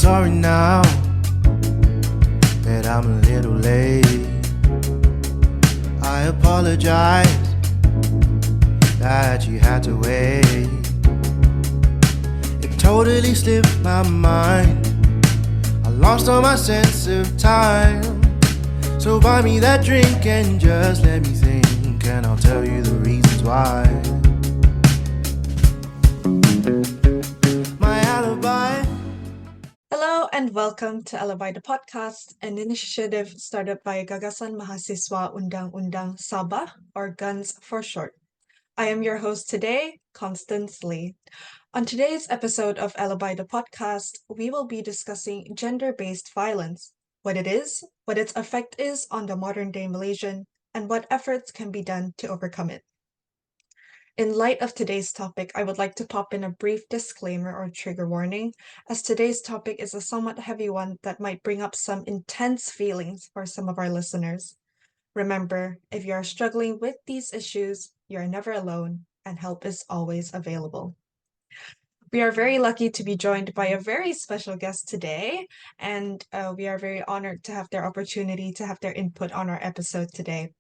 sorry now that I'm a little late. I apologize that you had to wait. It totally slipped my mind. I lost all my sense of time. So buy me that drink and just let me think, and I'll tell you the reasons why. My alibi. Hello and welcome to Alibi the podcast, an initiative started by Gagasan Mahasiswa Undang-Undang Sabah, or GUNS for short. I am your host today, Constance Lee. On today's episode of Alibi the podcast, we will be discussing gender-based violence, what it is, what its effect is on the modern-day Malaysian, and what efforts can be done to overcome it. In light of today's topic, I would like to pop in a brief disclaimer or trigger warning, as today's topic is a somewhat heavy one that might bring up some intense feelings for some of our listeners. Remember, if you are struggling with these issues, you are never alone, and help is always available. We are very lucky to be joined by a very special guest today, and we are very honored to have their opportunity to have their input on our episode today.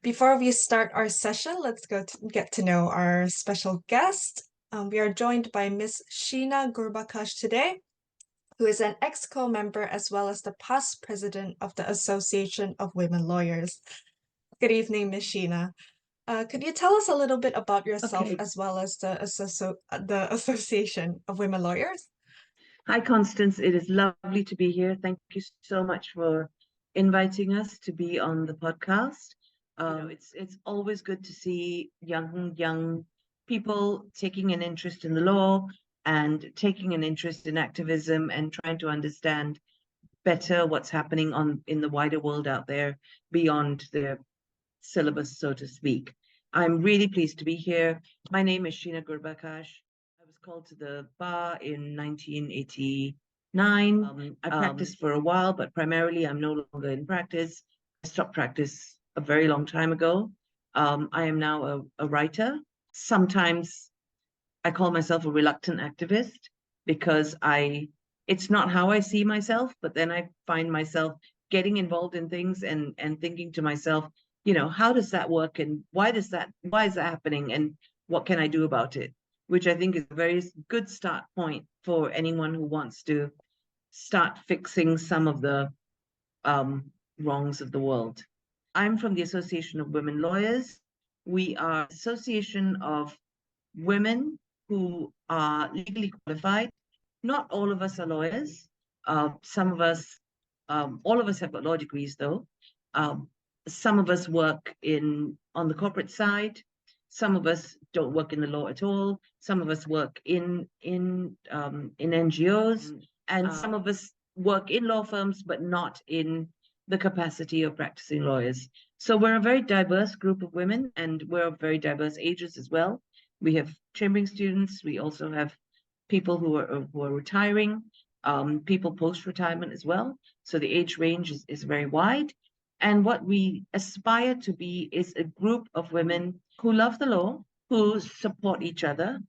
Before we start our session, let's get to know our special guest. We are joined by Miss Sheena Gurbakash today, who is an ex-co member as well as the past president of the Association of Women Lawyers. Good evening, Miss Sheena. Could you tell us a little bit about yourself Okay. as well as the Association of Women Lawyers? Hi, Constance. It is lovely to be here. Thank you so much for inviting us to be on the podcast. It's always good to see young people taking an interest in the law and taking an interest in activism and trying to understand better what's happening in the wider world out there beyond their syllabus, so to speak. I'm really pleased to be here. My name is Sheena Gurbakash. I was called to the bar in 1989. I practiced for a while, but primarily I'm no longer in practice. I stopped practice a very long time ago. I am now a writer. Sometimes I call myself a reluctant activist because it's not how I see myself, but then I find myself getting involved in things and thinking to myself, how does that work and why is that happening and what can I do about it? Which I think is a very good start point for anyone who wants to start fixing some of the wrongs of the world. I'm from the Association of Women Lawyers. We are an association of women who are legally qualified. Not all of us are lawyers. Some of us, all of us have got law degrees though. Some of us work on the corporate side. Some of us don't work in the law at all. Some of us work in NGOs, and some of us work in law firms, but not in the capacity of practicing lawyers. So we're a very diverse group of women, and we're of very diverse ages as well. We have chambering students. We also have people who are retiring, people post-retirement as well. So the age range is very wide. And what we aspire to be is a group of women who love the law, who support each other,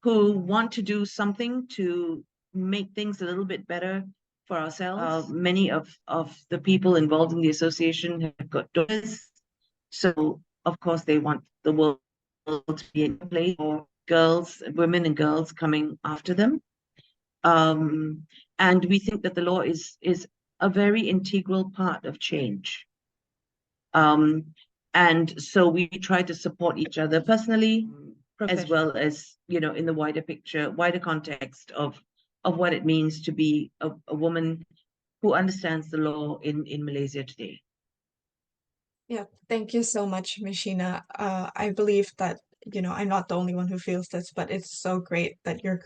who want to do something to make things a little bit better for ourselves. Many of the people involved in the association have got daughters. So, of course, they want the world to be in a place for women and girls coming after them. And we think that the law is a very integral part of change. And so we try to support each other personally, as well as, in the wider picture, wider context of what it means to be a woman who understands the law in Malaysia today. Yeah, thank you so much, Mishina. I believe that, I'm not the only one who feels this, but it's so great that your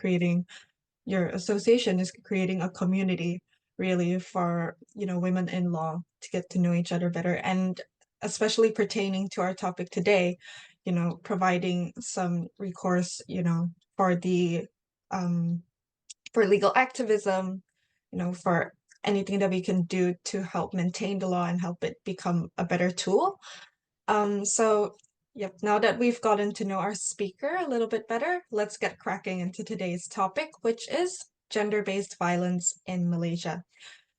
association is creating a community really for, women in law to get to know each other better. And especially pertaining to our topic today, providing some recourse, for the for legal activism, for anything that we can do to help maintain the law and help it become a better tool. So, yep, now that we've gotten to know our speaker a little bit better, let's get cracking into today's topic, which is gender-based violence in Malaysia.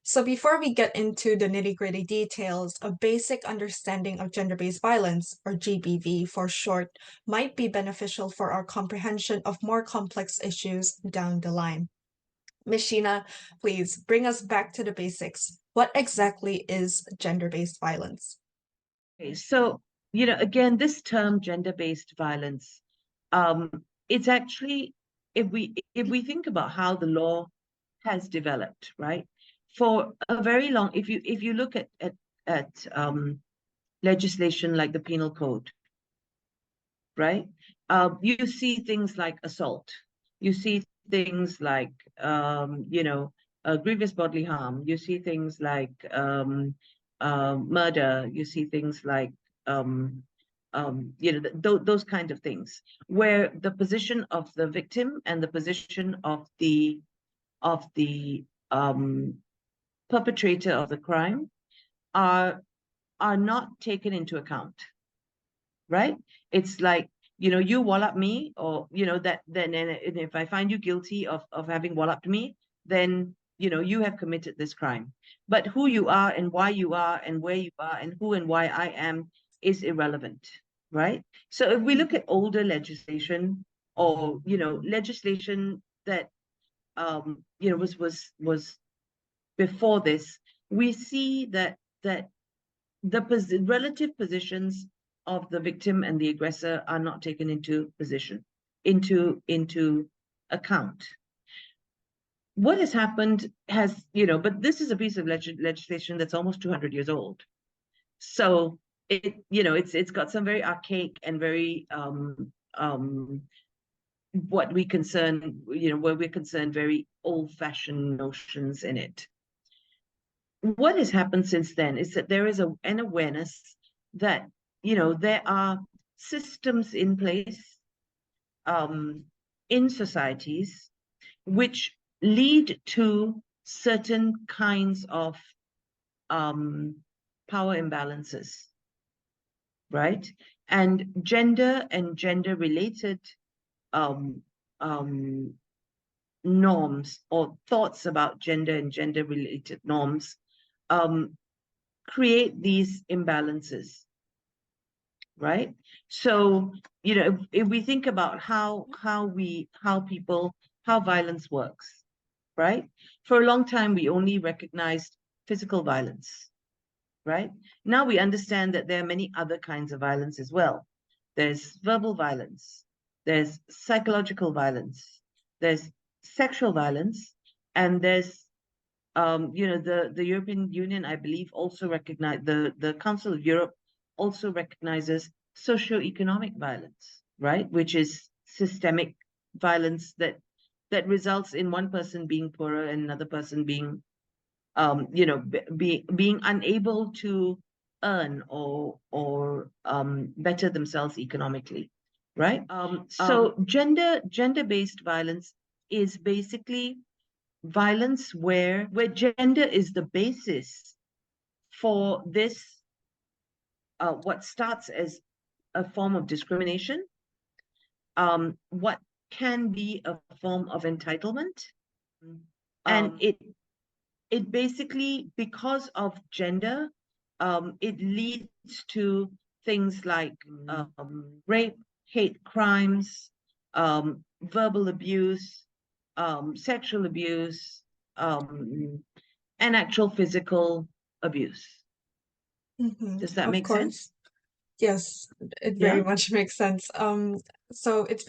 So before we get into the nitty-gritty details, a basic understanding of gender-based violence, or GBV for short, might be beneficial for our comprehension of more complex issues down the line. Ms. Sheena, please bring us back to the basics. What exactly is gender-based violence? Okay, so, again, this term gender-based violence, it's actually, if we think about how the law has developed, right? For a very long, if you look at legislation like the Penal Code, right? You see things like assault, you see things like grievous bodily harm, you see things like murder, you see things like those kind of things, where the position of the victim and the position of the perpetrator of the crime are not taken into account, right? It's like, you wallop me, or then if I find you guilty of having walloped me, then you have committed this crime. But who you are and why you are and where you are and who and why I am is irrelevant, right? So if we look at older legislation, or legislation that was before this, we see that the relative positions of the victim and the aggressor are not taken into account. What has happened but this is a piece of legislation that's almost 200 years old. So it's got some very archaic and very where we're concerned, very old-fashioned notions in it. What has happened since then is that there is an awareness that there are systems in place in societies which lead to certain kinds of power imbalances, right? And gender-related norms, or thoughts about gender and gender-related norms, create these imbalances, right? So, if we think about how violence works, right? For a long time, we only recognized physical violence, right? Now we understand that there are many other kinds of violence as well. There's verbal violence, there's psychological violence, there's sexual violence, and there's the European Union, I believe, also recognize, the Council of Europe also recognizes socioeconomic violence, right? Which is systemic violence that results in one person being poorer and another person being being unable to earn or better themselves economically, right? So gender-based violence is basically violence where gender is the basis for this, what starts as a form of discrimination, what can be a form of entitlement, and it basically, because of gender, it leads to things like rape, hate crimes, verbal abuse, sexual abuse, and actual physical abuse. Does that make sense? Yes, it very much makes sense. So it's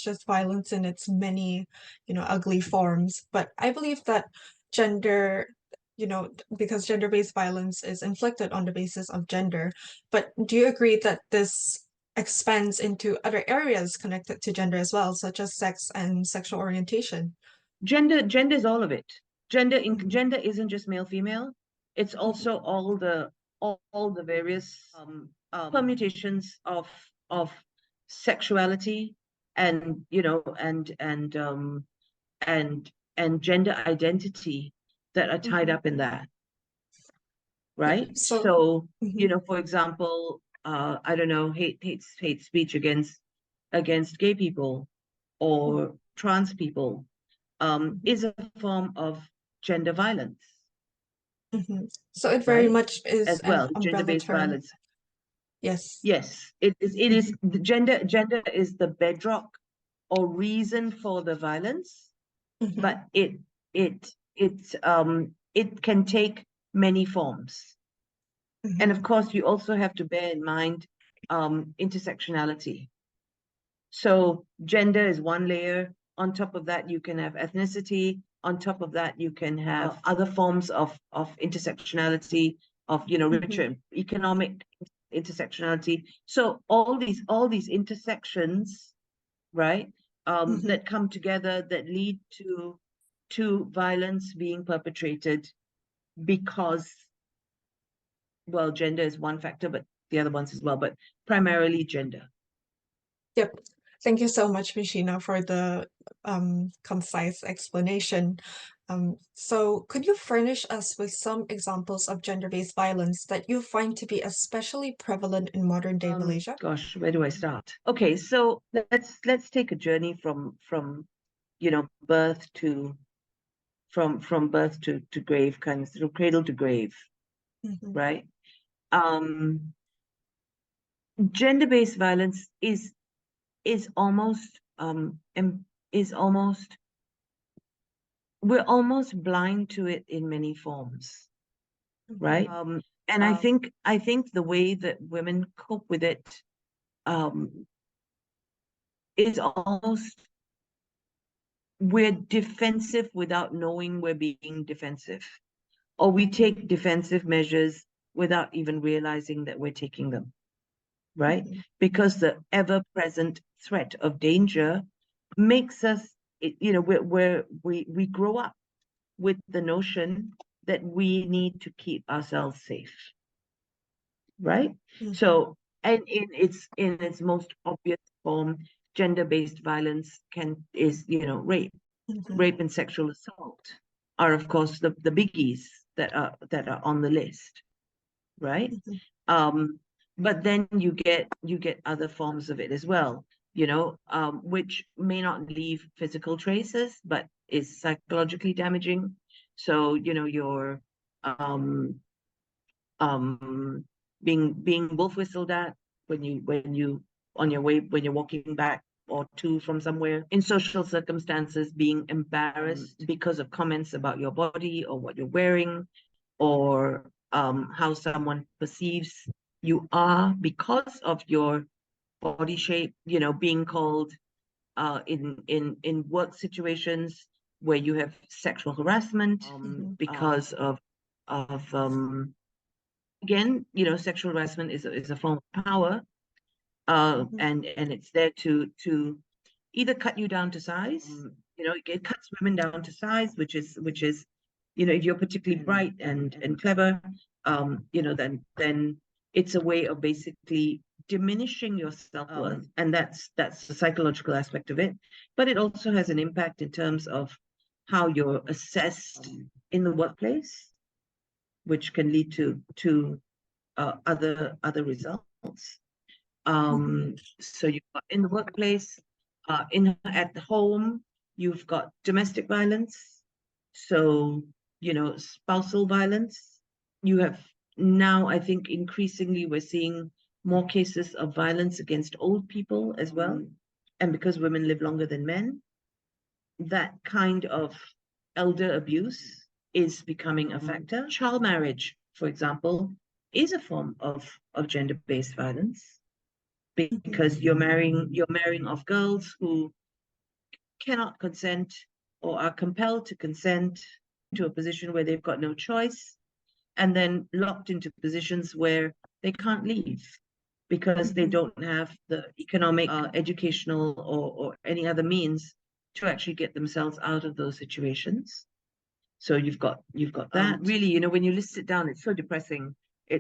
just violence in its many, ugly forms. But I believe that gender, because gender-based violence is inflicted on the basis of gender. But do you agree that this expands into other areas connected to gender as well, such as sex and sexual orientation? Gender is all of it. Gender isn't just male, female. It's also all the various permutations of sexuality, and and gender identity that are tied up in that, right? So for example, I don't know, hate speech against gay people or trans people, is a form of gender violence. So it very Right? much is As an well, umbrella gender-based term. violence. Yes. Yes, it is the gender is the bedrock or reason for the violence, but it can take many forms. And of course, you also have to bear in mind intersectionality. So gender is one layer. On top of that, you can have ethnicity. On top of that, you can have other forms of intersectionality, of richer economic intersectionality. So all these intersections, right, that come together that lead to violence being perpetrated because, well, gender is one factor, but the other ones as well, but primarily gender. Yep. Thank you so much, Sheena, for the concise explanation. So could you furnish us with some examples of gender-based violence that you find to be especially prevalent in modern-day Malaysia? Gosh, where do I start? Okay, so let's take a journey from birth to from birth to grave, kind of through cradle to grave, right? Gender-based violence is almost we're almost blind to it in many forms, right? And I think the way that women cope with it is almost, we're defensive without knowing we're being defensive, or we take defensive measures without even realizing that we're taking them, right? Because the ever-present threat of danger makes us, we grow up with the notion that we need to keep ourselves safe, right? So, and in its most obvious form, gender-based violence is rape and sexual assault are, of course, the biggies that are on the list, right? But then you get other forms of it as well, which may not leave physical traces, but is psychologically damaging. So, you're being wolf whistled at when you on your way, when you're walking back or to from somewhere, in social circumstances, being embarrassed because of comments about your body or what you're wearing, or how someone perceives you are because of your body shape, being called in work situations where you have sexual harassment because of again, sexual harassment is a form of power, and it's there to either cut you down to size. It cuts women down to size, which is if you're particularly bright and clever, then it's a way of basically diminishing your self-worth, and that's the psychological aspect of it. But it also has an impact in terms of how you're assessed in the workplace, which can lead to other results. So you've got in the workplace, at the home, you've got domestic violence, so spousal violence. You have now, I think, increasingly we're seeing more cases of violence against old people as well, and because women live longer than men, that kind of elder abuse is becoming a factor. Child marriage, for example, is a form of gender-based violence, because you're marrying off girls who cannot consent or are compelled to consent to a position where they've got no choice, and then locked into positions where they can't leave because they don't have the economic, educational, or any other means to actually get themselves out of those situations. So you've got that. Really, when you list it down, it's so depressing.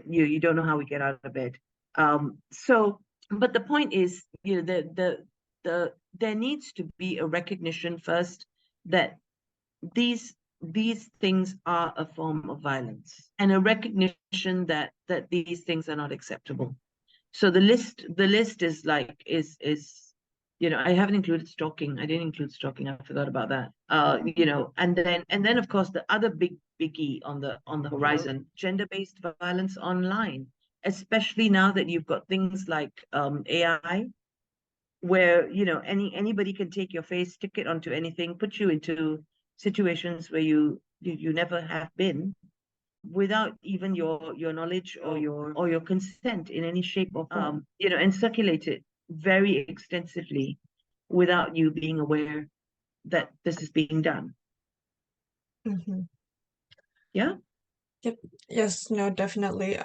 You don't know how we get out of bed. But the point is, there needs to be a recognition first that these things are a form of violence, and a recognition that these things are not acceptable. So the list is I haven't included stalking. I didn't include stalking. I forgot about that. And then of course the other big biggie on the horizon, gender-based violence online, especially now that you've got things like AI, where anybody can take your face, stick it onto anything, put you into situations where you never have been, without even your knowledge or your consent in any shape or form, and circulate it very extensively without you being aware that this is being done. Mhm. Yeah. Yep. Yes, no, definitely.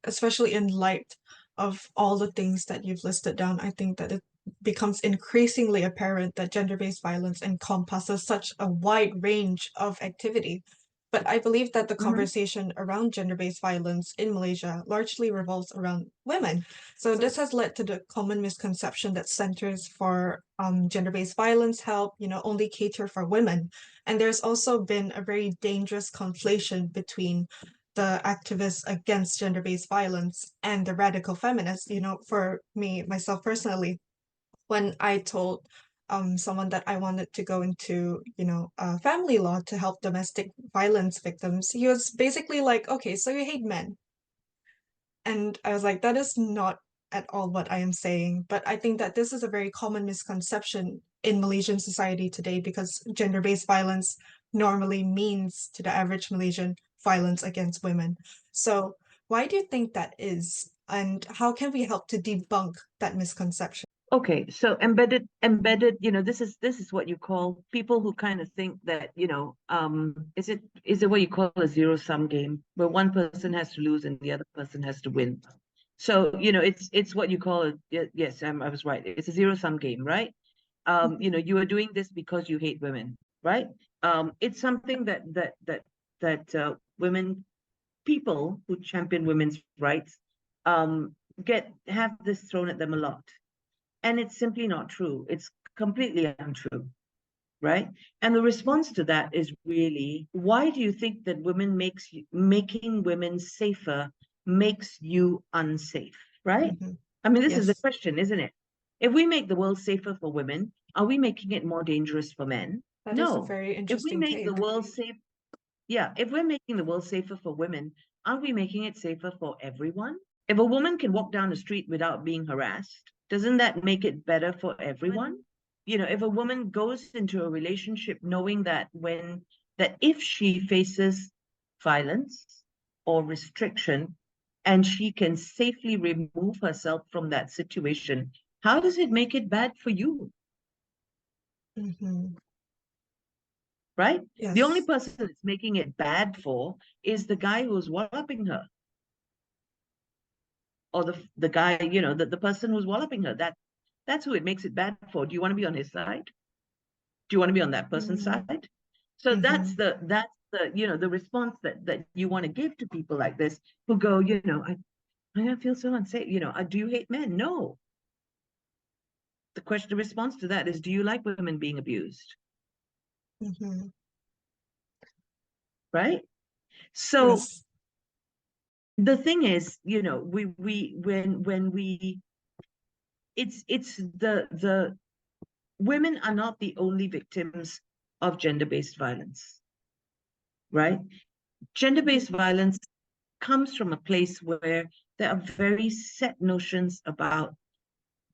Especially in light of all the things that you've listed down, I think that it becomes increasingly apparent that gender-based violence encompasses such a wide range of activity. But I believe that the conversation around gender-based violence in Malaysia largely revolves around women. So this has led to the common misconception that centers for gender-based violence help, only cater for women. And there's also been a very dangerous conflation between the activists against gender-based violence and the radical feminists. For me, myself personally, when I told someone that I wanted to go into, family law to help domestic violence victims, he was basically like, okay, so you hate men. And I was like, that is not at all what I am saying. But I think that this is a very common misconception in Malaysian society today, because gender-based violence normally means to the average Malaysian violence against women. So why do you think that is? And how can we help to debunk that misconception? Okay, so embedded, this is what you call people who kind of think that, is it what you call a zero-sum game, where one person has to lose and the other person has to win? So, it's what you call yes, I was right. It's a zero-sum game, right? You are doing this because you hate women, right? It's something that women, people who champion women's rights, have this thrown at them a lot. And it's simply not true. It's completely untrue, right? And the response to that is really, why do you think that making women safer makes you unsafe, right? Mhm. I mean, this is the Yes, question, isn't it? If we make the world safer for women, are we making it more dangerous for men? that is a No. very If we interesting make the take. world safe, yeah, if we're making the world safer for women, are we making it safer for everyone? If a woman can walk down the street without being harassed, doesn't that make it better for everyone? If a woman goes into a relationship knowing that if she faces violence or restriction and she can safely remove herself from that situation, how does it make it bad for you? Mhm. Right? The only Yes. person it's making it bad for is the guy who's walloping her, or the guy, the person who's walloping her. That's who it makes it bad for. Do you want to be on his side? Do you want to be on that person's Mm. side? So that's Mhm. the response that you want to give to people like this, who go, I feel so unsafe. Do you hate men? No. The response to that is, do you like women being abused? Mhm. Right? So Yes. the thing is, we when we it's the women are not the only victims of gender-based violence, right? Gender-based violence comes from a place where there are very set notions about,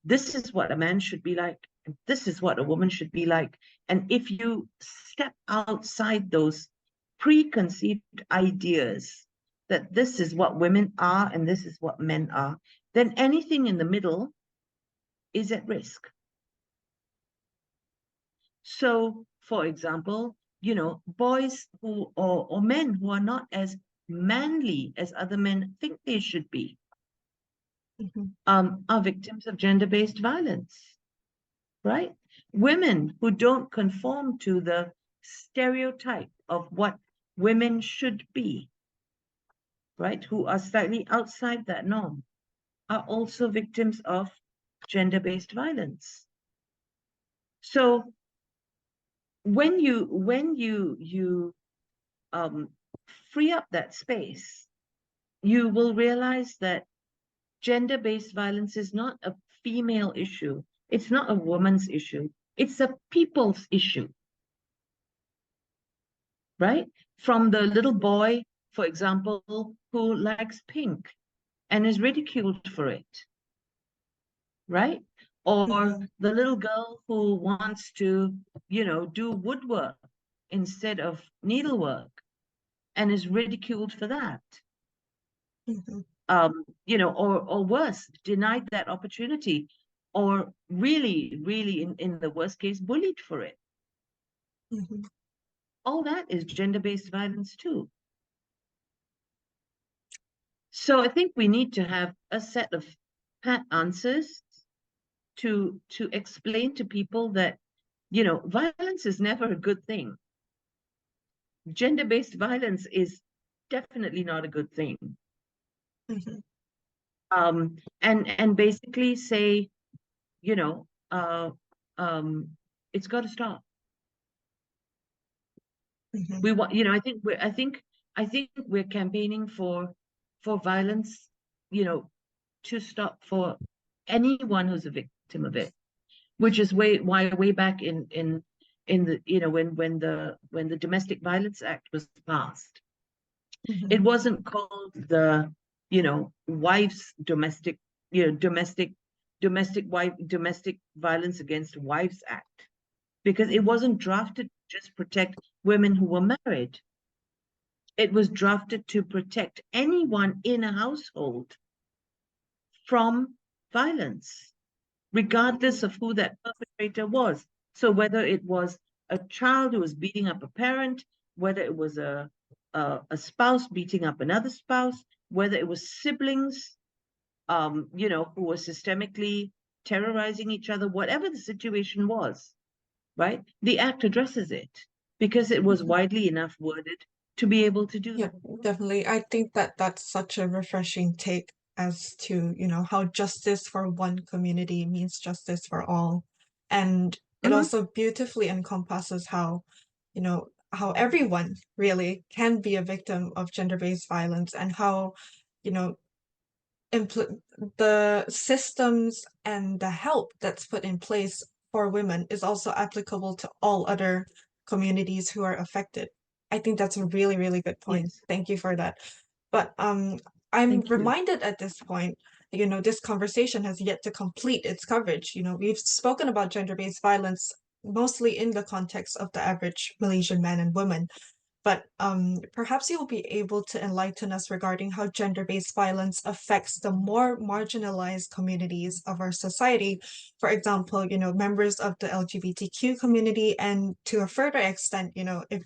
this is what a man should be like, and this is what a woman should be like. And if you step outside those preconceived ideas that this is what women are and this is what men are, then anything in the middle is at risk. So, for example, boys or men who are not as manly as other men think they should be, Mhm. are victims of gender-based violence, right? Women who don't conform to the stereotype of what women should be, right, who are slightly outside that norm, are also victims of gender-based violence. So when you free up that space, you will realize that gender-based violence is not a female issue. It's not a woman's issue. It's a people's issue, right? From the little boy, for example, who likes pink and is ridiculed for it, right? Or the little girl who wants to, do woodwork instead of needlework and is ridiculed for that. Or worse, denied that opportunity, or really, really, in the worst case, bullied for it. All that is gender-based violence too. So I think we need to have a set of pat answers to explain to people that, violence is never a good thing. Gender-based violence is definitely not a good thing. And basically say, it's got to stop. We want, I think we're campaigning for violence, to stop for anyone who's a victim of it, which is way back in the, when the Domestic Violence Act was passed. It wasn't called the, wives domestic Violence Against Wives Act, because it wasn't drafted to just protect women who were married. It was drafted to protect anyone in a household from violence, regardless of who that perpetrator was. So whether it was a child who was beating up a parent, whether it was a spouse beating up another spouse, whether it was siblings, who were systemically terrorizing each other, whatever the situation was, right? The act addresses it because it was widely enough worded to be able to do that. Yeah, definitely. I think that that's such a refreshing take as to, how justice for one community means justice for all. And it also beautifully encompasses how, how everyone really can be a victim of gender-based violence, and how, the systems and the help that's put in place for women is also applicable to all other communities who are affected. I think that's a really, really good point. Yes. Thank you for that. But I'm reminded at this point, this conversation has yet to complete its coverage. We've spoken about gender-based violence mostly in the context of the average Malaysian man and woman. But perhaps you'll be able to enlighten us regarding how gender-based violence affects the more marginalized communities of our society. For example, members of the LGBTQ community, and to a further extent, if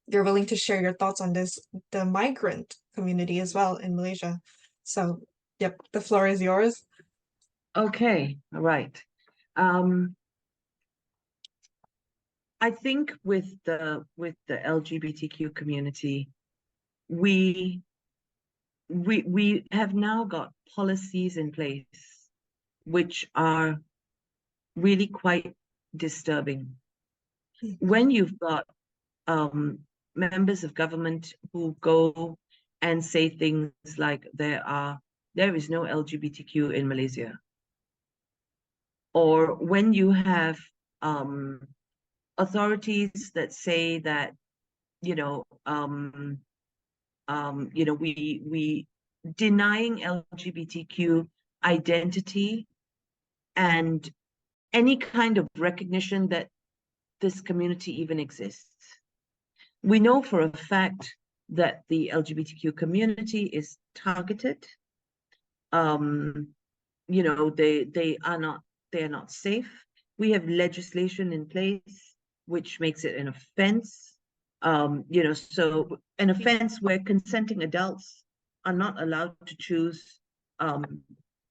you're willing to share your thoughts on this, the migrant community as well in Malaysia. So, yep, the floor is yours. Okay, all right. I think with the LGBTQ community, we have now got policies in place which are really quite disturbing. When you've got members of government who go and say things like there is no LGBTQ in Malaysia, or when you have authorities that say that we denying LGBTQ identity and any kind of recognition that this community even exists. We know for a fact that the LGBTQ community is targeted. They are not safe. We have legislation in place which makes it an offense. So an offense where consenting adults are not allowed to choose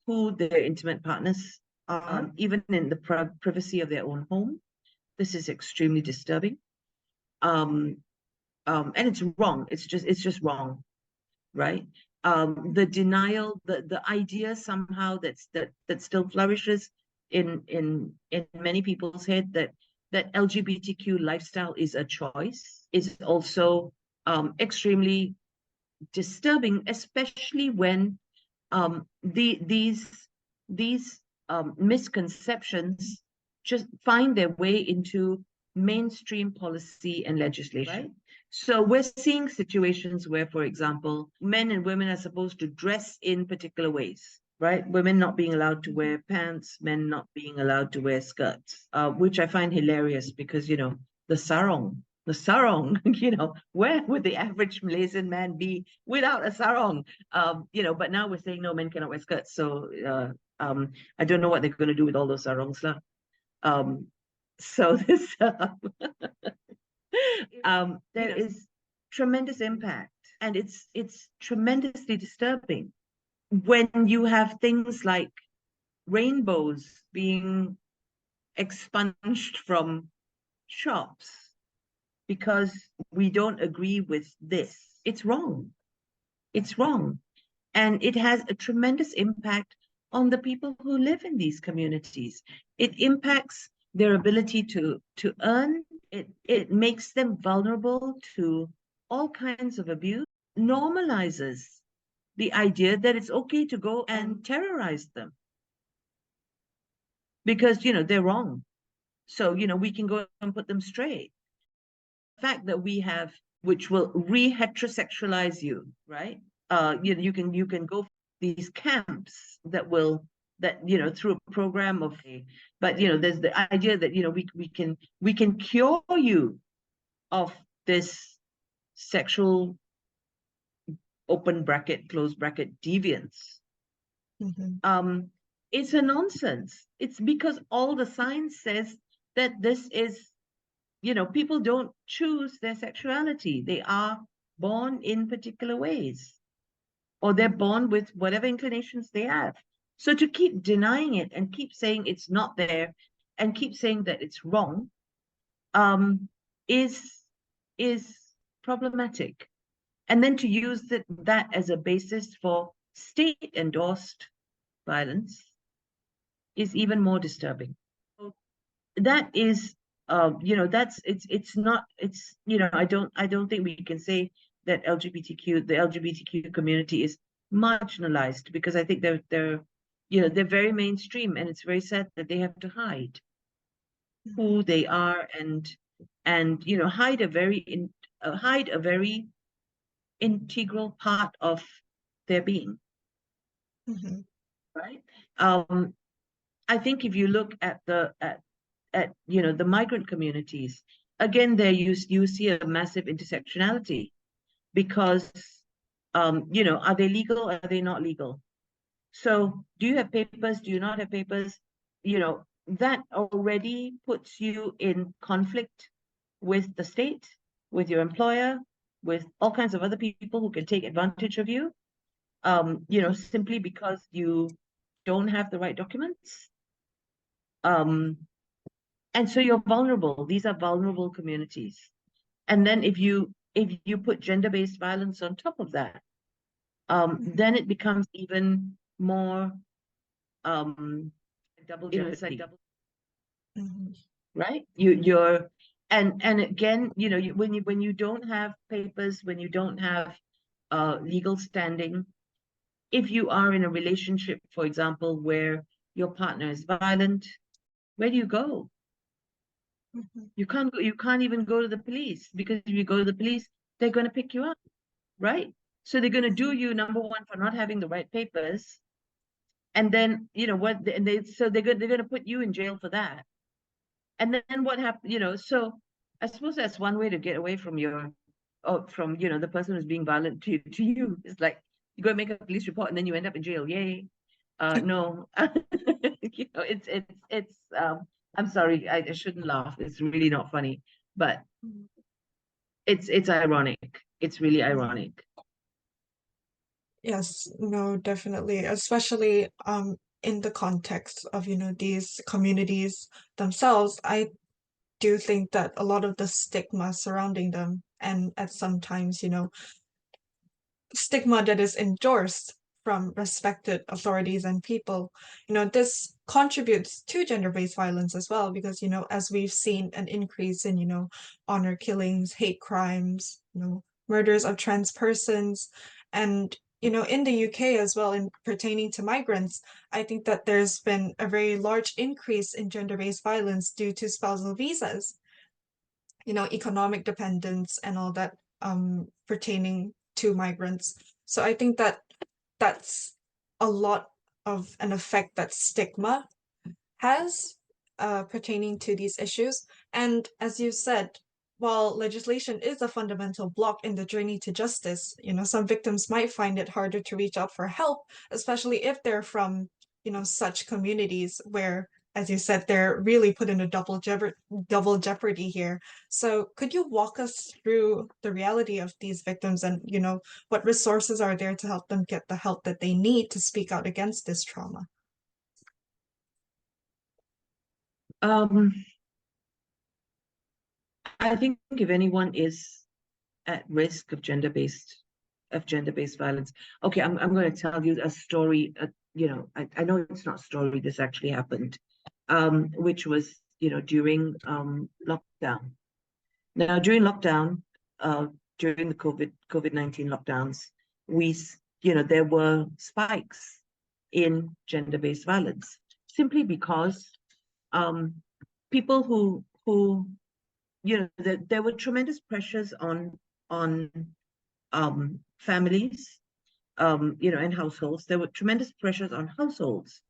who their intimate partners are, even in the privacy of their own home. This is extremely disturbing. And it's wrong. It's just wrong, right? The denial, the idea somehow that still flourishes in many people's head that LGBTQ lifestyle is a choice is also extremely disturbing, especially when these misconceptions just find their way into mainstream policy and legislation. Right? So we're seeing situations where, for example, men and women are supposed to dress in particular ways, right? Women not being allowed to wear pants, men not being allowed to wear skirts, which I find hilarious because, the sarong, where would the average Malaysian man be without a sarong? But now we're saying, no, men cannot wear skirts. So I don't know what they're going to do with all those sarongs. So this, there is tremendous impact, and it's tremendously disturbing when you have things like rainbows being expunged from shops because we don't agree with this. It's wrong. It's wrong. And it has a tremendous impact on the people who live in these communities. It impacts their ability to earn. It makes them vulnerable to all kinds of abuse, normalizes the idea that it's okay to go and terrorize them because, they're wrong. So, we can go and put them straight. The fact that we have, which will re-heterosexualize you, right? You can go these camps that through a program of, but there's the idea that we can cure you of this sexual open bracket, close bracket deviance. It's a nonsense. It's because all the science says that this is, people don't choose their sexuality. They are born in particular ways, or they're born with whatever inclinations they have. So to keep denying it and keep saying it's not there and keep saying that it's wrong is problematic. And then to use that as a basis for state-endorsed violence is even more disturbing. That is, it's not, I don't think we can say that the LGBTQ community is marginalized, because I think they're very mainstream, and it's very sad that they have to hide who they are and hide a very integral part of their being. Right? I think if you look at the migrant communities, again, there you see a massive intersectionality, because are they legal? Are they not legal? So do you have papers? Do you not have papers? That already puts you in conflict with the state, with your employer, with all kinds of other people who can take advantage of you, simply because you don't have the right documents. And so you're vulnerable. These are vulnerable communities. And then if you put gender-based violence on top of that, then it becomes even more double jeopardy. Right? You're and again, when you don't have papers, when you don't have legal standing, if you are in a relationship, for example, where your partner is violent, where do you go? You can't even go to the police, because if you go to the police, they're going to pick you up, right? So they're going to do you, number one, for not having the right papers, and then they're going to put you in jail for that. And then what happened? So I suppose that's one way to get away from the person who's being violent to you. It's like you go and make a police report, and then you end up in jail. Yay! No, it's I'm sorry, I shouldn't laugh. It's really not funny, but it's ironic. It's really ironic. Yes, no, definitely, especially in the context of, these communities themselves. I do think that a lot of the stigma surrounding them, and at sometimes, stigma that is endorsed from respected authorities and people, this contributes to gender-based violence as well, because, as we've seen an increase in, honor killings, hate crimes, murders of trans persons, and in the UK as well, in pertaining to migrants, I think that there's been a very large increase in gender-based violence due to spousal visas, economic dependence and all that pertaining to migrants. So I think that that's a lot of an effect that stigma has pertaining to these issues. And as you said, while legislation is a fundamental block in the journey to justice, some victims might find it harder to reach out for help, especially if they're from, such communities where, as you said, they're really put in a double jeopardy here. So could you walk us through the reality of these victims and, what resources are there to help them get the help that they need to speak out against this trauma? I think if anyone is at risk of gender-based violence, okay, I'm going to tell you a story. I know it's not a story. This actually happened, which was during lockdown. Now during lockdown, during the COVID-19 lockdowns, there were spikes in gender-based violence simply because people who there were tremendous pressures on families, and households. There were tremendous pressures on households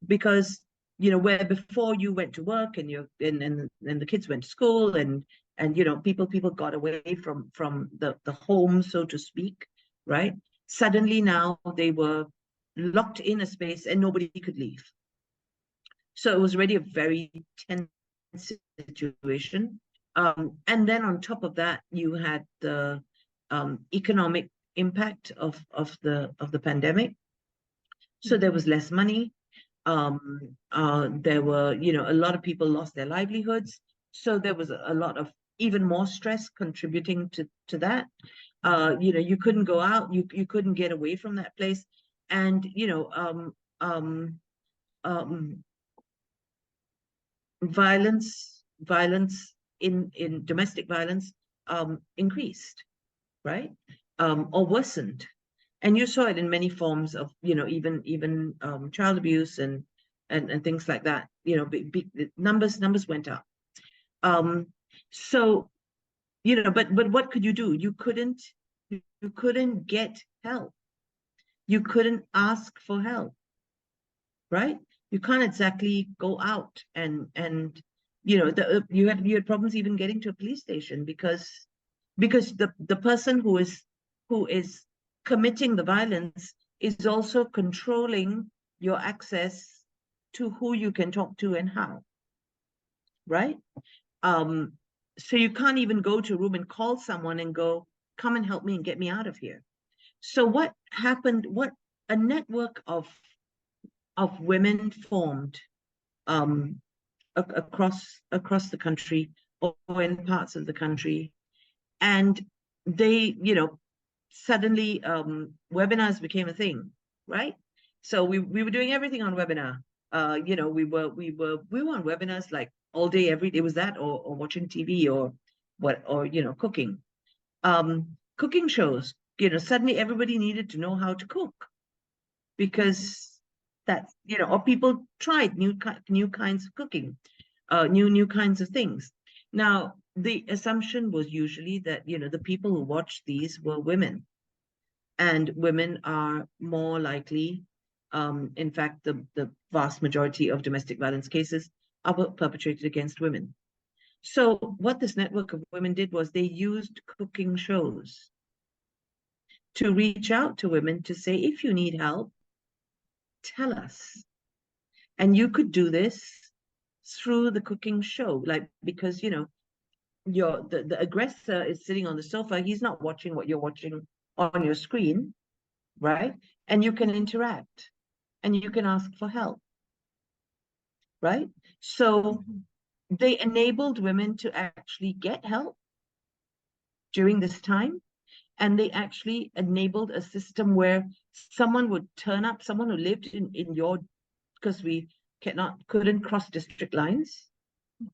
because where before you went to work and the kids went to school and people got away from the home, so to speak, right? Suddenly now they were locked in a space and nobody could leave. So it was really a very tense situation. And then on top of that, you had the economic impact of the pandemic. So there was less money. There were, a lot of people lost their livelihoods. So there was a lot of even more stress contributing to that. You couldn't go out, you couldn't get away from that place. And, violence in domestic violence increased, right? Or worsened. And you saw it in many forms of, even child abuse and things like that. Numbers went up. So, but what could you do? You couldn't get help. You couldn't ask for help, right? You can't exactly go out and you had problems even getting to a police station because the person who is committing the violence is also controlling your access to who you can talk to and how, right? So you can't even go to a room and call someone and go, come and help me and get me out of here. So what happened? What a network of women formed across the country or in parts of the country, and they, suddenly webinars became a thing, right? So we were doing everything on webinar. We were on webinars like all day, every day. Was that or watching TV or cooking, cooking shows. Suddenly everybody needed to know how to cook because that's or people tried new kinds of cooking, new kinds of things. Now the assumption was usually that the people who watched these were women, and women are more likely, in fact the vast majority of domestic violence cases are perpetrated against women. So what this network of women did was they used cooking shows to reach out to women to say, if you need help, tell us. And you could do this through the cooking show, like, because the aggressor is sitting on the sofa, he's not watching what you're watching on your screen, right? And you can interact and you can ask for help, right? So they enabled women to actually get help during this time. And they actually enabled a system where someone would turn up, someone who lived in your, because we couldn't cross district lines.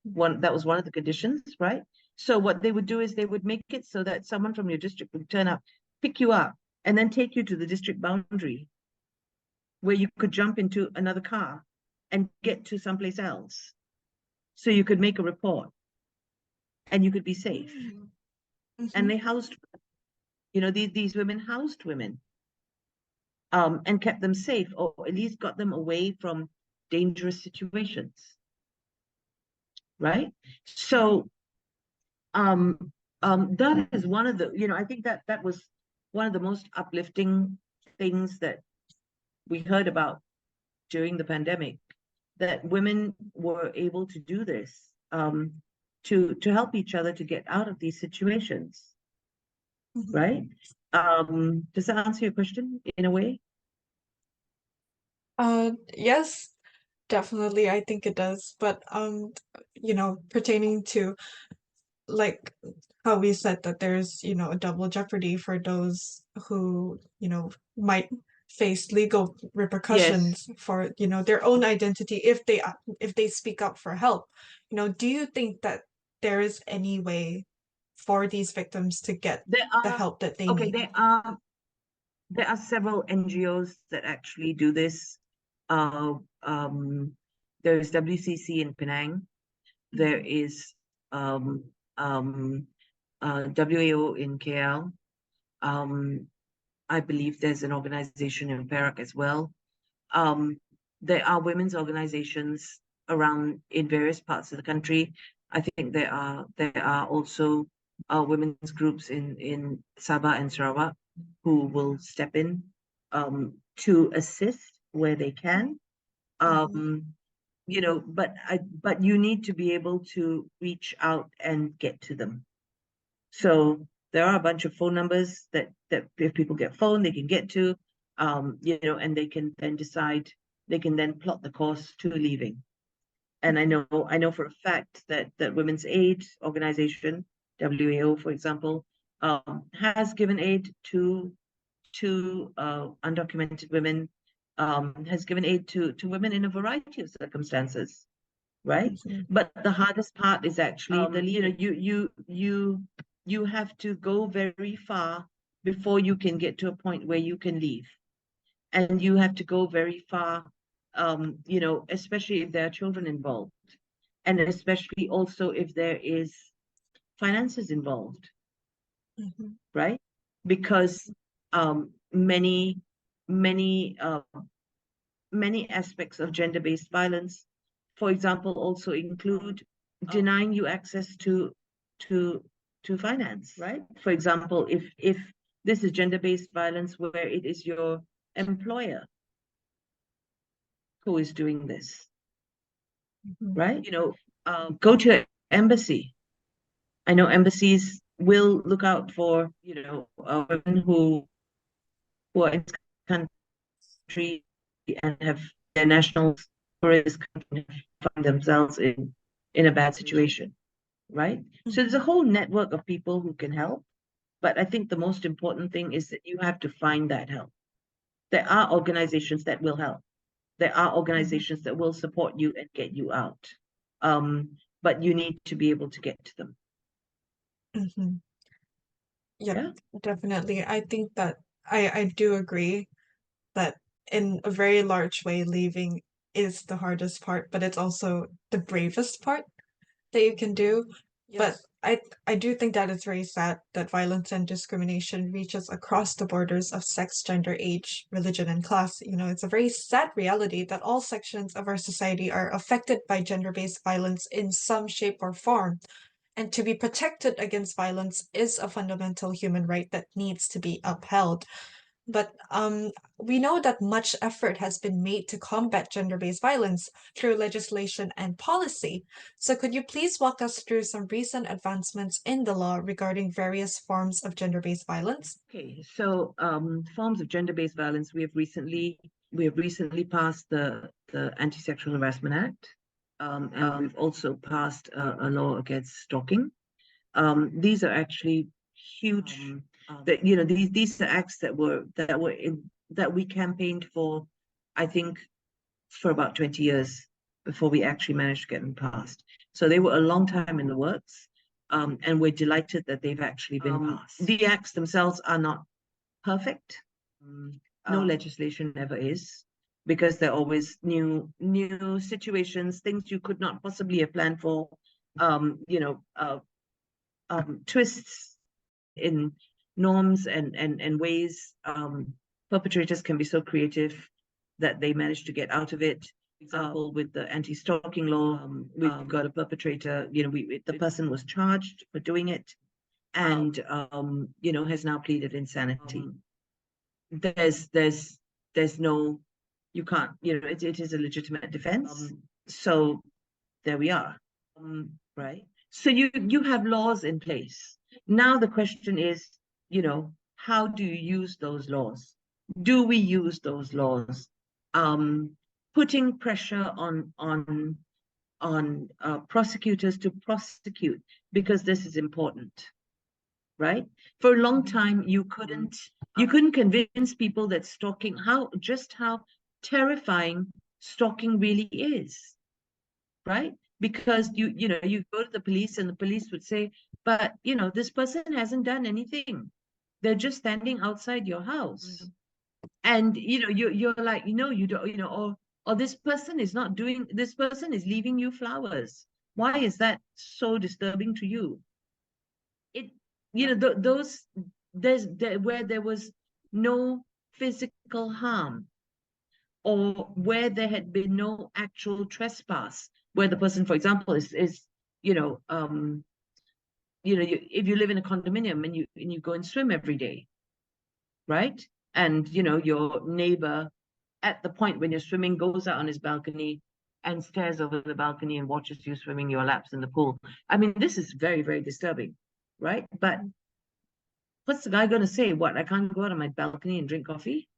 That was one of the conditions, right? So what they would do is they would make it so that someone from your district would turn up, pick you up, and then take you to the district boundary where you could jump into another car and get to someplace else. So you could make a report and you could be safe. And they housed, these women housed women and kept them safe, or at least got them away from dangerous situations. Right? So that is one of the, I think that was one of the most uplifting things that we heard about during the pandemic, that women were able to do this, to help each other to get out of these situations, right? Does that answer your question in a way? Yes, definitely. I think it does. But pertaining to like how we said that there's, a double jeopardy for those who, might face legal repercussions for, their own identity if they speak up for help. Do you think that there is any way for these victims to get the help that they need? There are several NGOs that actually do this. There's WCC in Penang. There is WAO in KL. I believe there's an organization in Perak as well. There are women's organizations around in various parts of the country. I think there are also women's groups in Sabah and Sarawak who will step in to assist where they can. But you need to be able to reach out and get to them. So there are a bunch of phone numbers that if people get phone, they can get to, and they can then decide, they can then plot the course to leaving. And I know for a fact that Women's Aid Organization, WAO, for example, has given aid to undocumented women, has given aid to women in a variety of circumstances, right? But the hardest part is actually you have to go very far before you can get to a point where you can leave, and you have to go very far, especially if there are children involved, and especially also if there is finances involved, right? Because many aspects of gender-based violence, for example, also include denying you access to finance, right? For example, if this is gender-based violence where it is your employer who is doing this, right? Go to an embassy. I know embassies will look out for, women who are in this country and have their nationals for this country find themselves in a bad situation, right? So there's a whole network of people who can help, but I think the most important thing is that you have to find that help. There are organizations that will help. There are organizations that will support you and get you out, but you need to be able to get to them. Yeah, definitely. I think that I do agree that in a very large way, leaving is the hardest part, but it's also the bravest part that you can do. But I do think that it's very sad that violence and discrimination reaches across the borders of sex, gender, age, religion, and class. It's a very sad reality that all sections of our society are affected by gender-based violence in some shape or form. And to be protected against violence is a fundamental human right that needs to be upheld. But we know that much effort has been made to combat gender-based violence through legislation and policy. So could you please walk us through some recent advancements in the law regarding various forms of gender-based violence? Okay, so forms of gender-based violence, we have recently passed the Anti-Sexual Harassment Act, and we've also passed a law against stalking. These are actually huge. These are acts that we campaigned for, I think, for about 20 years before we actually managed to get them passed. So they were a long time in the works, and we're delighted that they've actually been passed. The acts themselves are not perfect. No legislation ever is, because there are always new situations, things you could not possibly have planned for, twists in norms and ways. Perpetrators can be so creative that they manage to get out of it. For example, with the anti-stalking law, we've got a perpetrator, the person was charged for doing it, and has now pleaded insanity. There's no, you can't, it is a legitimate defense. So there we are. Right. So you have laws in place. Now the question is, how do you use those laws? Do we use those laws? Putting pressure on prosecutors to prosecute, because this is important. Right? For a long time, you couldn't convince people that stalking, how terrifying stalking really is, right? Because you go to the police and the police would say, but this person hasn't done anything. They're just standing outside your house. And you're like, you don't, or this person is not doing, this person is leaving you flowers. Why is that so disturbing to you? Those where there was no physical harm, or where there had been no actual trespass, where the person, for example, is if you live in a condominium and you go and swim every day, right? And your neighbor at the point when you're swimming goes out on his balcony and stares over the balcony and watches you swimming your laps in the pool. I mean, this is very, very disturbing, right? But what's the guy going to say? What, I can't go out on my balcony and drink coffee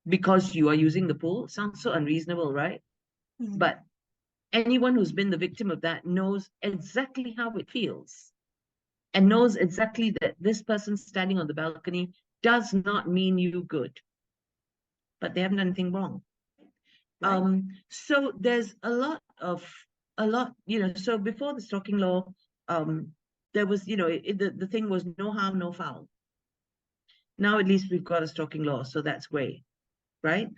because you are using the pool? Sounds so unreasonable, right? But anyone who's been the victim of that knows exactly how it feels, and knows exactly that this person standing on the balcony does not mean you good, but they haven't done anything wrong. Right. So there's a lot, so before the stalking law, there was, the thing was no harm, no foul. Now at least we've got a stalking law, so that's great, right?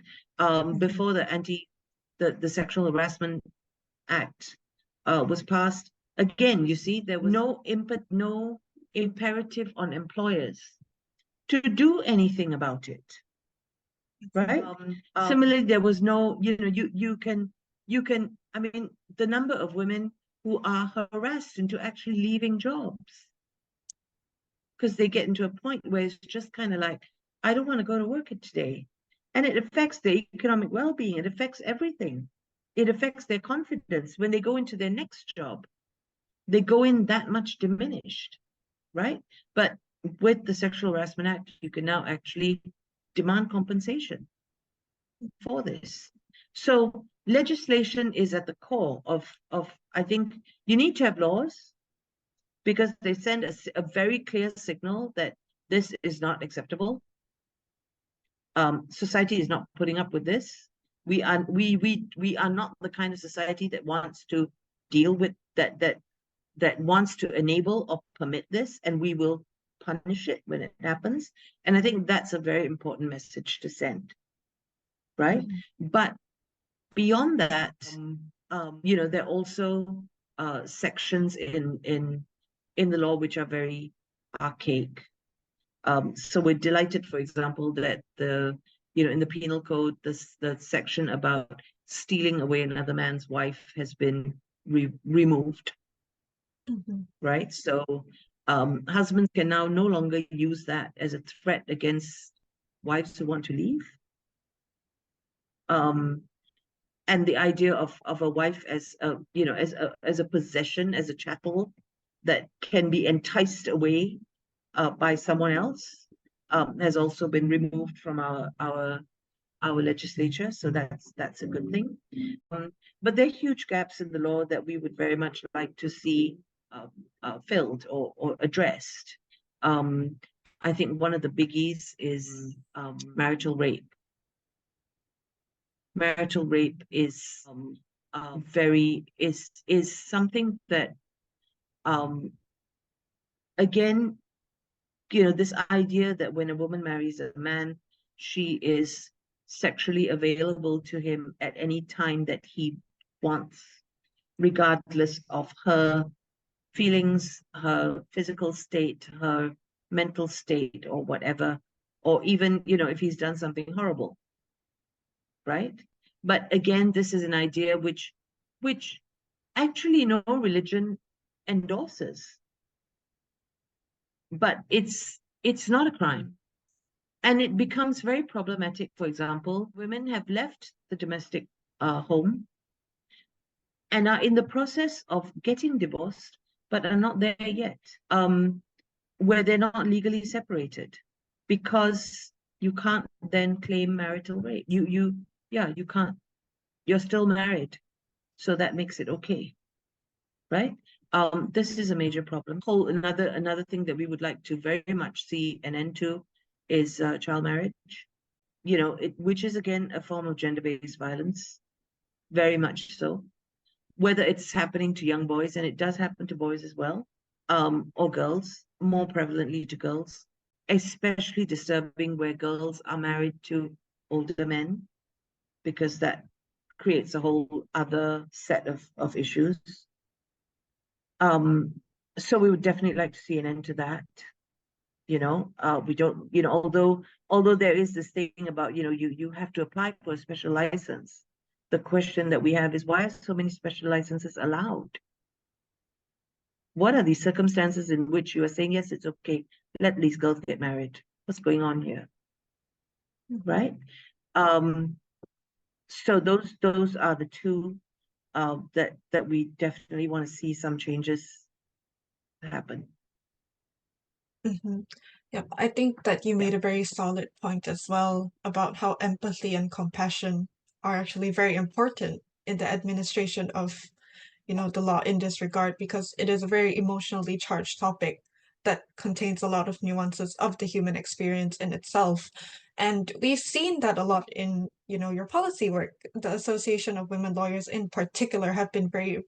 Before the Sexual Harassment Act was passed, again, you see, there was no imperative on employers to do anything about it, right? Similarly, there was no, you can, I mean, the number of women who are harassed into actually leaving jobs because they get into a point where it's just kind of like, I don't want to go to work today. And it affects their economic well-being. It affects everything. It affects their confidence. When they go into their next job, they go in that much diminished, right? But with the Sexual Harassment Act, you can now actually demand compensation for this. So legislation is at the core of I think you need to have laws, because they send a very clear signal that this is not acceptable. Society is not putting up with this. We are not the kind of society that wants to deal with that wants to enable or permit this, and we will punish it when it happens. And I think that's a very important message to send, right? But beyond that, there are also sections in the law which are very archaic. So we're delighted, for example, that in the penal code, the section about stealing away another man's wife has been removed. Right? So husbands can now no longer use that as a threat against wives who want to leave. And the idea of a wife as a possession, as a chattel that can be enticed away by someone else has also been removed from our legislature. So that's a good thing. But there are huge gaps in the law that we would very much like to see filled or addressed. I think one of the biggies is marital rape. Marital rape is something that again, this idea that when a woman marries a man, she is sexually available to him at any time that he wants, regardless of her feelings, her physical state, her mental state, or whatever, or even, if he's done something horrible, right? But again, this is an idea which actually no religion endorses. But it's not a crime. And it becomes very problematic. For example, women have left the domestic home and are in the process of getting divorced, but are not there yet, where they're not legally separated, because you can't then claim marital rape. You can't. You're still married, so that makes it okay, right? This is a major problem. Another thing that we would like to very much see an end to is child marriage, which is again a form of gender-based violence, very much so. Whether it's happening to young boys, and it does happen to boys as well, or girls, more prevalently to girls, especially disturbing where girls are married to older men, because that creates a whole other set of issues. So we would definitely like to see an end to that. We don't, although there is this thing about, you have to apply for a special license. The question that we have is, why are so many special licenses allowed? What are these circumstances in which you are saying, yes, it's okay, let these girls get married? What's going on here? Right? So those are the two that we definitely want to see some changes happen. Mm-hmm. Yep, I think that you made a very solid point as well about how empathy and compassion are actually very important in the administration of, the law in this regard, because it is a very emotionally charged topic that contains a lot of nuances of the human experience in itself. And we've seen that a lot in, your policy work. The Association of Women Lawyers in particular have been very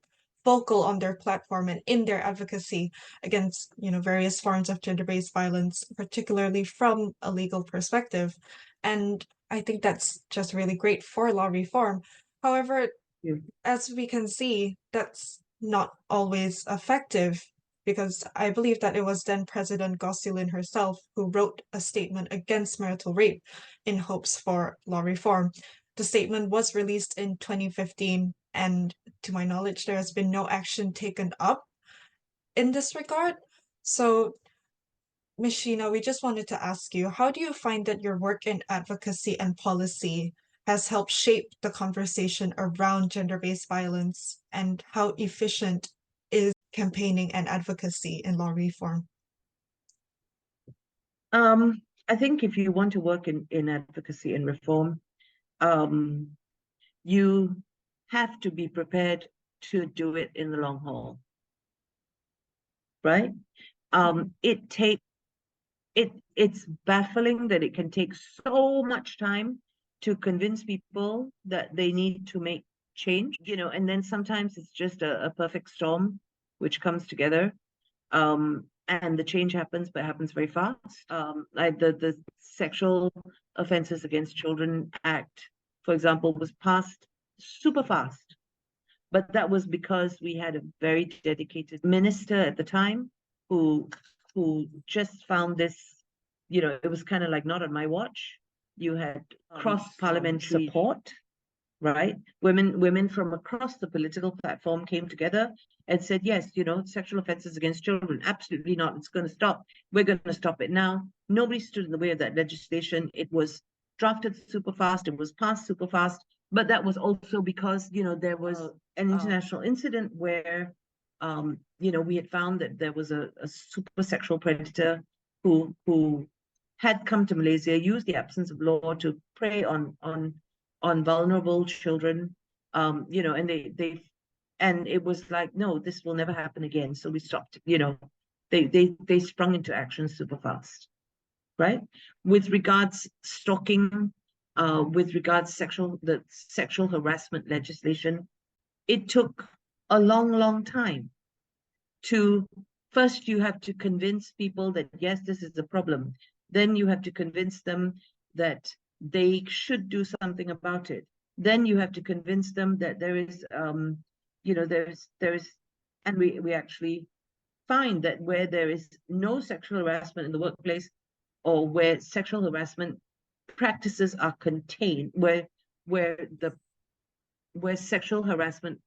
vocal on their platform and in their advocacy against, various forms of gender-based violence, particularly from a legal perspective. And I think that's just really great for law reform. However, as we can see, that's not always effective, because I believe that it was then President Gosselin herself who wrote a statement against marital rape in hopes for law reform. The statement was released in 2015, and to my knowledge, there has been no action taken up in this regard. So, Ms. Sheena, we just wanted to ask you, how do you find that your work in advocacy and policy has helped shape the conversation around gender-based violence, and how efficient is campaigning and advocacy in law reform? I think if you want to work in advocacy and reform, you have to be prepared to do it in the long haul, right? It's baffling that it can take so much time to convince people that they need to make change, and then sometimes it's just a perfect storm which comes together, and the change happens, but happens very fast. Like the Sexual Offences Against Children Act, for example, was passed super fast, but that was because we had a very dedicated minister at the time who just found this, it was kind of like not on my watch. You had cross-parliamentary support, right? Women from across the political platform came together and said, yes, sexual offenses against children, absolutely not. It's going to stop. We're going to stop it now. Nobody stood in the way of that legislation. It was drafted super fast. It was passed super fast. But that was also because, there was an international incident where, we had found that there was a super sexual predator who had come to Malaysia, used the absence of law to prey on vulnerable children, and and it was like, no, this will never happen again. So we stopped, they sprung into action super fast, right? With regards stalking, with regards the sexual harassment legislation, it took a long time to First, you have to convince people that, yes, this is a problem. Then you have to convince them that they should do something about it. Then you have to convince them that there is, and we actually find that where there is no sexual harassment in the workplace, or where sexual harassment practices are contained, where sexual harassment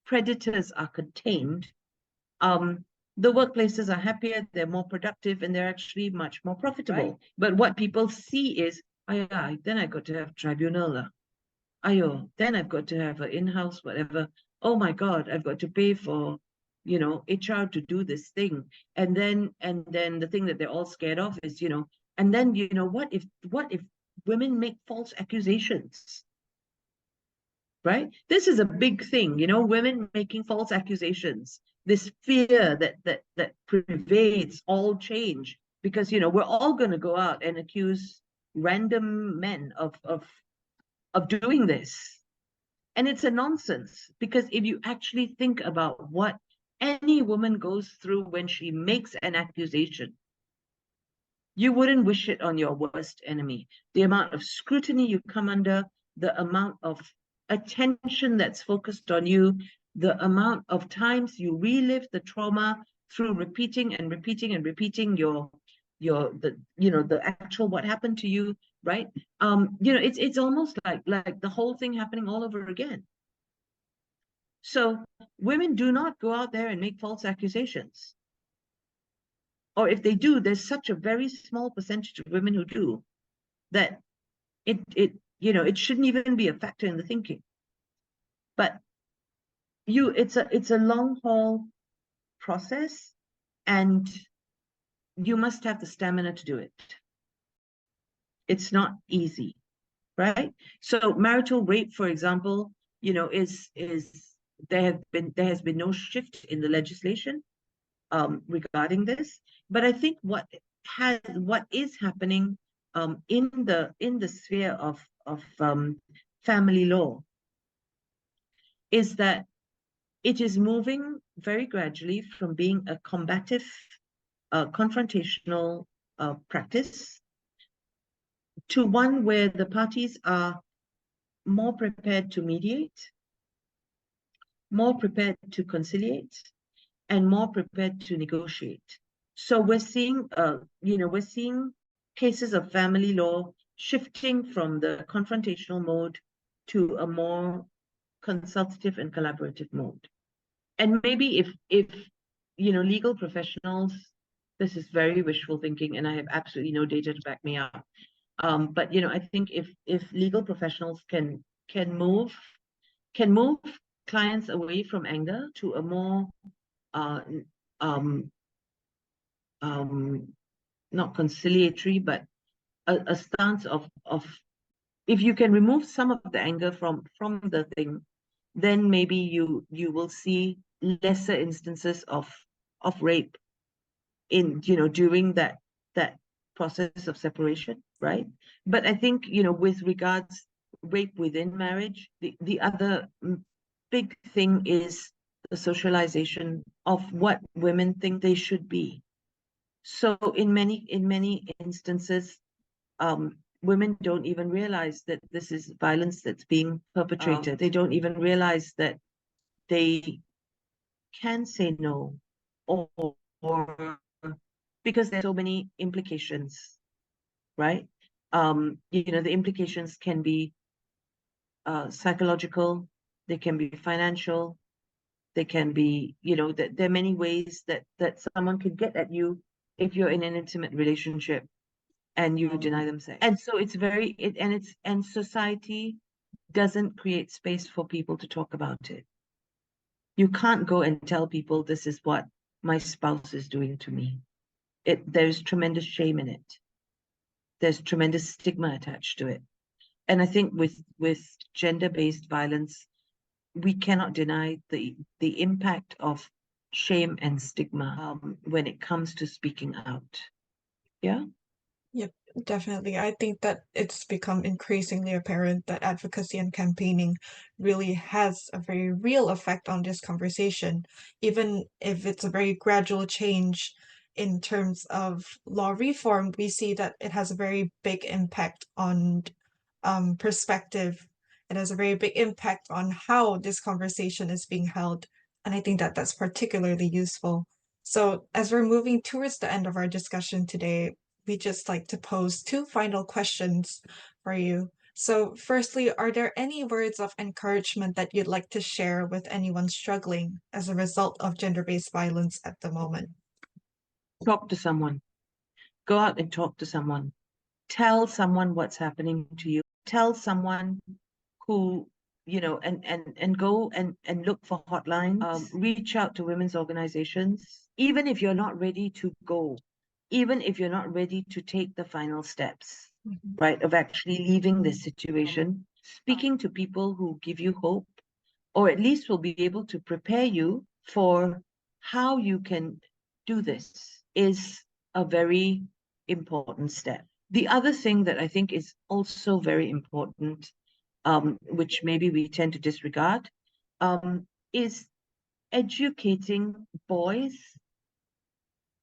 predators are contained, the workplaces are happier, they're more productive, and they're actually much more profitable. Right. But what people see is, then I got to have tribunal. Then I've got to have an in-house whatever. Oh my God, I've got to pay for, HR to do this thing. And then the thing that they're all scared of is, and then, what if women make false accusations? Right? This is a big thing, women making false accusations, this fear that pervades all change, because, we're all going to go out and accuse random men of doing this. And it's a nonsense, because if you actually think about what any woman goes through when she makes an accusation, you wouldn't wish it on your worst enemy. The amount of scrutiny you come under, the amount of attention that's focused on you, the amount of times you relive the trauma through repeating and repeating and repeating the actual what happened to you, right? It's almost like the whole thing happening all over again. So women do not go out there and make false accusations. Or if they do, there's such a very small percentage of women who do, that it shouldn't even be a factor in the thinking. But it's a long haul process, and you must have the stamina to do it. It's not easy, right? So marital rape, for example, is there has been no shift in the legislation regarding this. But I think what is happening in the sphere of family law is that it is moving very gradually from being a combative, confrontational practice to one where the parties are more prepared to mediate, more prepared to conciliate, and more prepared to negotiate. So we're seeing cases of family law shifting from the confrontational mode to a more consultative and collaborative mode. And maybe if legal professionals, this is very wishful thinking, and I have absolutely no data to back me up. But I think if legal professionals can move clients away from anger to a more not conciliatory, but a stance of if you can remove some of the anger from the thing, then maybe you will see lesser instances of rape in during that process of separation, right? But I think with regards rape within marriage, the other big thing is the socialization of what women think they should be. So in many instances, women don't even realize that this is violence that's being perpetrated. They don't even realize that they can say no, or because there's so many implications, right? The implications can be psychological, they can be financial, they can be, that there are many ways that someone can get at you if you're in an intimate relationship and you deny them sex. And so it's and society doesn't create space for people to talk about it. You can't go and tell people this is what my spouse is doing to me. There's tremendous shame in it. There's tremendous stigma attached to it. And I think with gender-based violence, we cannot deny the impact of shame and stigma when it comes to speaking out. Yeah? Yep. Definitely. I think that it's become increasingly apparent that advocacy and campaigning really has a very real effect on this conversation, even if it's a very gradual change in terms of law reform. We see that it has a very big impact on perspective. It has a very big impact on how this conversation is being held. And I think that that's particularly useful. So, as we're moving towards the end of our discussion today, we just like to pose two final questions for you. So, firstly, are there any words of encouragement that you'd like to share with anyone struggling as a result of gender-based violence at the moment? Talk to someone. Go out and talk to someone. Tell someone what's happening to you. Tell someone who, and go and look for hotlines. Reach out to women's organizations. Even if you're not ready to go, even if you're not ready to take the final steps, right, of actually leaving this situation, speaking to people who give you hope, or at least will be able to prepare you for how you can do this, is a very important step. The other thing that I think is also very important, which maybe we tend to disregard, is educating boys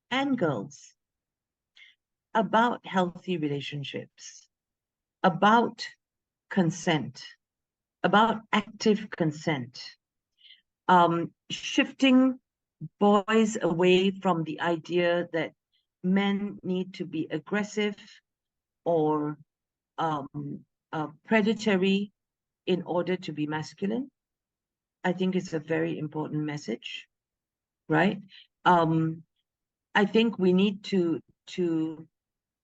and girls about healthy relationships, about consent, about active consent, shifting boys away from the idea that men need to be aggressive or predatory in order to be masculine. I think it's a very important message, right? I think we need to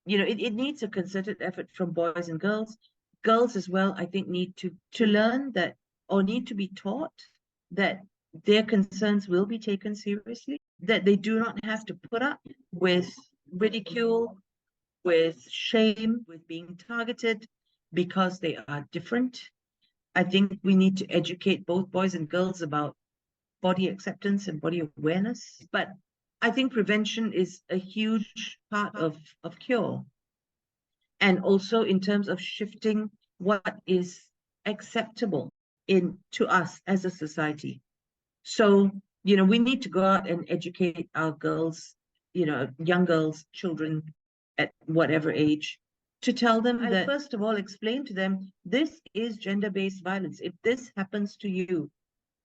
it needs a concerted effort from boys and girls. Girls as well, I think, need to learn that, or need to be taught that their concerns will be taken seriously, that they do not have to put up with ridicule, with shame, with being targeted because they are different. I think we need to educate both boys and girls about body acceptance and body awareness. But I think prevention is a huge part of cure. And also in terms of shifting what is acceptable to us as a society. So, we need to go out and educate our girls, young girls, children at whatever age, to tell them that, first of all, explain to them, this is gender-based violence. If this happens to you,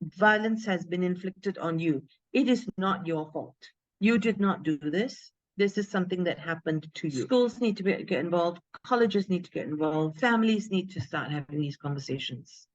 violence has been inflicted on you. It is not your fault. You did not do this. This is something that happened to you. Schools need to get involved. Colleges need to get involved. Families need to start having these conversations.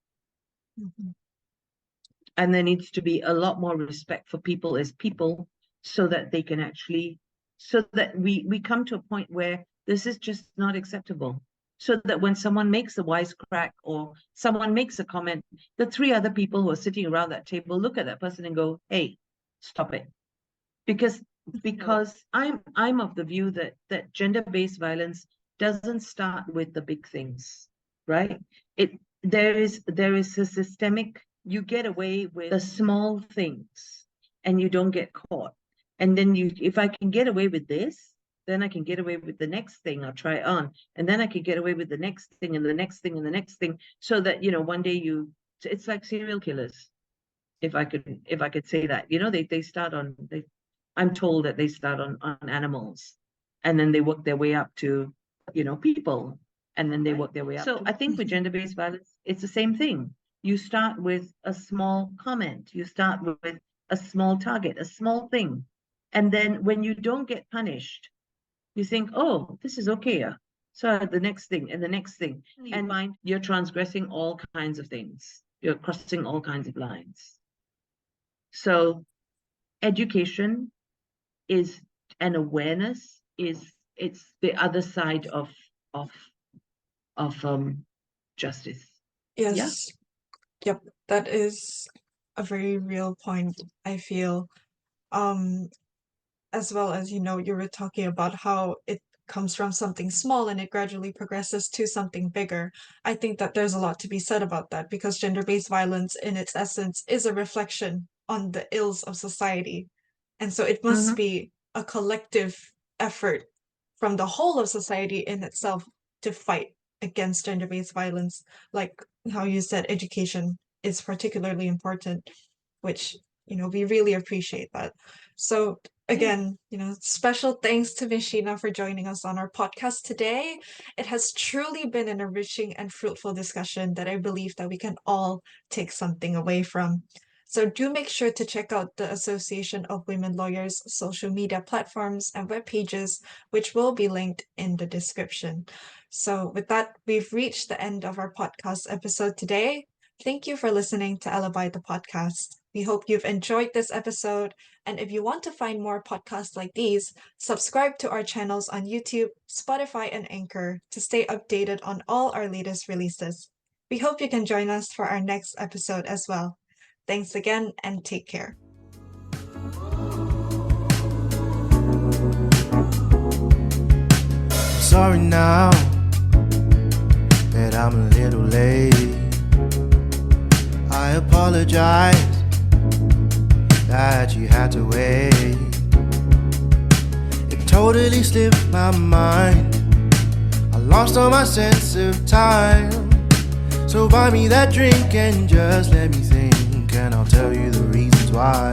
And there needs to be a lot more respect for people as people, so that they can actually, so that we come to a point where this is just not acceptable. So that when someone makes a wisecrack or someone makes a comment, the three other people who are sitting around that table look at that person and go, hey, stop it. Because I'm of the view that gender-based violence doesn't start with the big things, right? There is a systemic, you get away with the small things and you don't get caught. And then if I can get away with this, then I can get away with the next thing I'll try on. And then I can get away with the next thing and the next thing and the next thing. So that, one day it's like serial killers. If I could say that, they start on, I'm told that they start on animals, and then they work their way up to, people, and then they work their way up. So I think with gender-based violence, it's the same thing. You start with a small comment, you start with a small target, a small thing. And then when you don't get punished, you think, oh, this is okay. So the next thing and the next thing, and find you're transgressing all kinds of things. You're crossing all kinds of lines. So education is, and awareness is, it's the other side of justice. Yes. Yeah. Yep. That is a very real point, I feel. As well as, you were talking about how it comes from something small and it gradually progresses to something bigger. I think that there's a lot to be said about that, because gender-based violence in its essence is a reflection on the ills of society. And so it must be a collective effort from the whole of society in itself to fight against gender-based violence. Like how you said, education is particularly important, which, we really appreciate that. So again, special thanks to Ms. Sheena for joining us on our podcast today. It has truly been an enriching and fruitful discussion that I believe that we can all take something away from. So do make sure to check out the Association of Women Lawyers social media platforms and web pages, which will be linked in the description. So with that, we've reached the end of our podcast episode today. Thank you for listening to Alibi the podcast. We hope you've enjoyed this episode, and if you want to find more podcasts like these, subscribe to our channels on YouTube, Spotify, and Anchor to stay updated on all our latest releases. We hope you can join us for our next episode as well. Thanks again and take care. Sorry now that I'm a little late. I apologize that you had to wait. It totally slipped my mind. I lost all my sense of time. So buy me that drink and just let me think, and I'll tell you the reasons why.